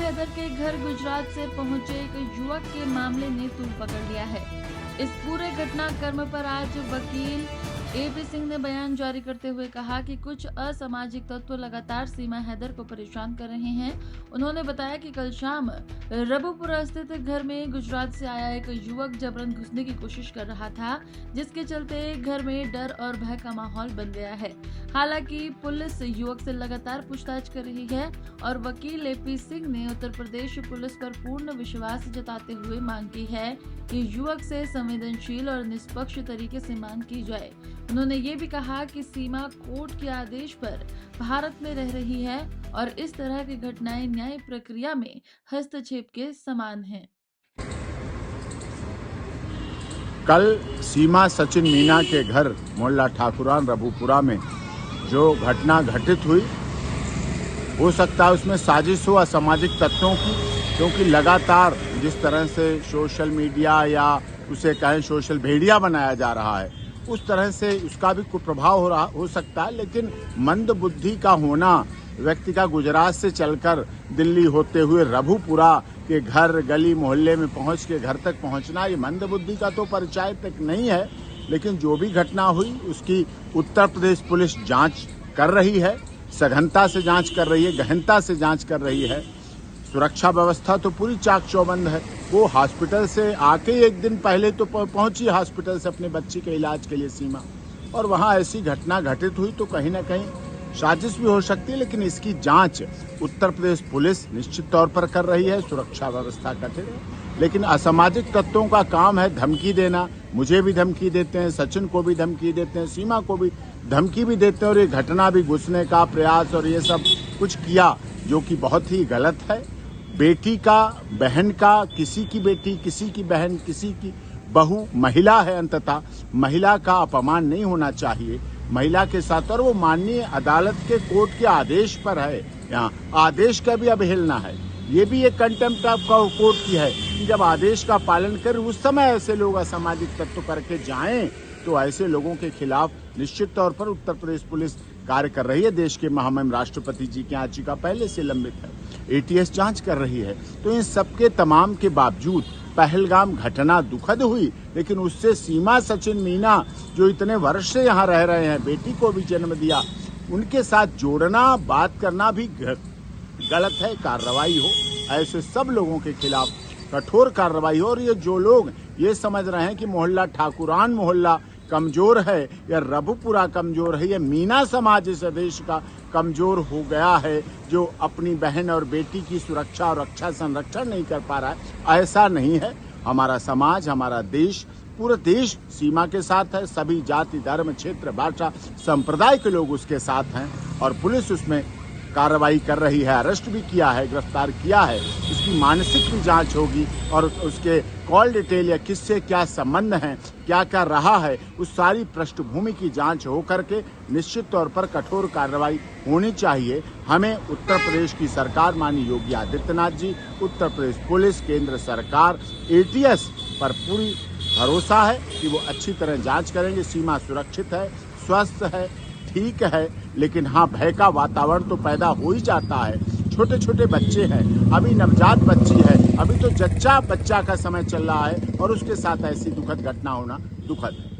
हैदर के घर गुजरात से पहुंचे एक युवक के मामले ने तूल पकड़ लिया है। इस पूरे घटनाक्रम पर आज वकील एपी सिंह ने बयान जारी करते हुए कहा कि कुछ असामाजिक तत्व लगातार सीमा हैदर को परेशान कर रहे हैं। उन्होंने बताया कि कल शाम रबुपुरा स्थित घर में गुजरात से आया एक युवक जबरन घुसने की कोशिश कर रहा था, जिसके चलते घर में डर और भय का माहौल बन गया है। हालांकि पुलिस युवक से लगातार पूछताछ कर रही है और वकील एपी सिंह ने उत्तर प्रदेश पुलिस पर पूर्ण विश्वास जताते हुए मांग की है कि युवक से संवेदनशील और निष्पक्ष तरीके से मांग की जाए। उन्होंने ये भी कहा कि सीमा कोर्ट के आदेश पर भारत में रह रही है और इस तरह की घटनाएं न्याय प्रक्रिया में हस्तक्षेप के समान हैं। कल सीमा सचिन मीना के घर मोहल्ला ठाकुरान रबुपुरा में जो घटना घटित हुई, हो सकता है उसमें साजिश हो असामाजिक तत्वों की, क्योंकि लगातार जिस तरह से सोशल मीडिया या उसे कहें सोशल भेड़िया बनाया जा रहा है, उस तरह से उसका भी कुछ प्रभाव हो सकता है। लेकिन मंद बुद्धि का होना, व्यक्ति का गुजरात से चलकर दिल्ली होते हुए रबुपुरा के घर गली मोहल्ले में पहुंच के घर तक पहुंचना, ये मंद बुद्धि का तो परिचय तक नहीं है। लेकिन जो भी घटना हुई उसकी उत्तर प्रदेश पुलिस जांच कर रही है, सघनता से जांच कर रही है, गहनता से जांच कर रही है। सुरक्षा व्यवस्था तो पूरी चाक चौबंद है। वो हॉस्पिटल से आके एक दिन पहले तो पहुंची हॉस्पिटल से अपने बच्ची के इलाज के लिए सीमा, और वहां ऐसी घटना घटित हुई तो कहीं ना कहीं साजिश भी हो सकती है। लेकिन इसकी जांच उत्तर प्रदेश पुलिस निश्चित तौर पर कर रही है, सुरक्षा व्यवस्था कठिन है। लेकिन असामाजिक तत्वों का काम है धमकी देना। मुझे भी धमकी देते हैं, सचिन को भी धमकी देते हैं, सीमा को भी धमकी भी देते हैं, और ये घटना भी घुसने का प्रयास और ये सब कुछ किया, जो कि बहुत ही गलत है। बेटी का, बहन का, किसी की बेटी, किसी की बहन, किसी की बहू महिला है, अंततः महिला का अपमान नहीं होना चाहिए महिला के साथ। और वो माननीय अदालत के कोर्ट के आदेश पर है, यहाँ आदेश का भी अवहेलना है। ये भी एक कंटेम्प्ट ऑफ कोर्ट की है कि जब आदेश का पालन कर उस समय ऐसे लोग असामाजिक तत्व करके जाएं, तो ऐसे लोगों के खिलाफ निश्चित तौर पर उत्तर प्रदेश पुलिस कार्य कर रही है। देश के महामहिम राष्ट्रपति जी की याचिका पहले से लंबित है, एटीएस जांच कर रही है। तो इन सबके तमाम के बावजूद पहलगाम घटना दुखद हुई, लेकिन उससे सीमा सचिन मीना जो इतने वर्ष से यहाँ रह रहे हैं, बेटी को भी जन्म दिया, उनके साथ जोड़ना, बात करना भी गलत है। कार्रवाई हो, ऐसे सब लोगों के खिलाफ कठोर कार्रवाई हो। और ये जो लोग ये समझ रहे हैं कि मोहल्ला ठाकुरान मोहल्ला कमजोर है या रबुपुरा कमजोर है, या मीना समाज इस देश का कमजोर हो गया है जो अपनी बहन और बेटी की सुरक्षा और रक्षा संरक्षण नहीं कर पा रहा है, ऐसा नहीं है। हमारा समाज, हमारा देश, पूरा देश सीमा के साथ है। सभी जाति, धर्म, क्षेत्र, भाषा, संप्रदाय के लोग उसके साथ हैं और पुलिस उसमें कार्रवाई कर रही है। अरेस्ट भी किया है, गिरफ्तार किया है। इसकी मानसिक भी जांच होगी और उसके कॉल डिटेल या किससे क्या संबंध हैं, क्या क्या रहा है, उस सारी पृष्ठभूमि की जांच हो करके निश्चित तौर पर कठोर कार्रवाई होनी चाहिए। हमें उत्तर प्रदेश की सरकार, माननीय योगी आदित्यनाथ जी, उत्तर प्रदेश पुलिस, केंद्र सरकार, एटीएस पर पूरी भरोसा है कि वो अच्छी तरह जांच करेंगे। सीमा सुरक्षित है, स्वस्थ है, ठीक है। लेकिन हाँ, भय का वातावरण तो पैदा हो ही जाता है। छोटे छोटे बच्चे हैं, अभी नवजात बच्ची है, अभी तो जच्चा बच्चा का समय चल रहा है और उसके साथ ऐसी दुखद घटना होना दुखद है।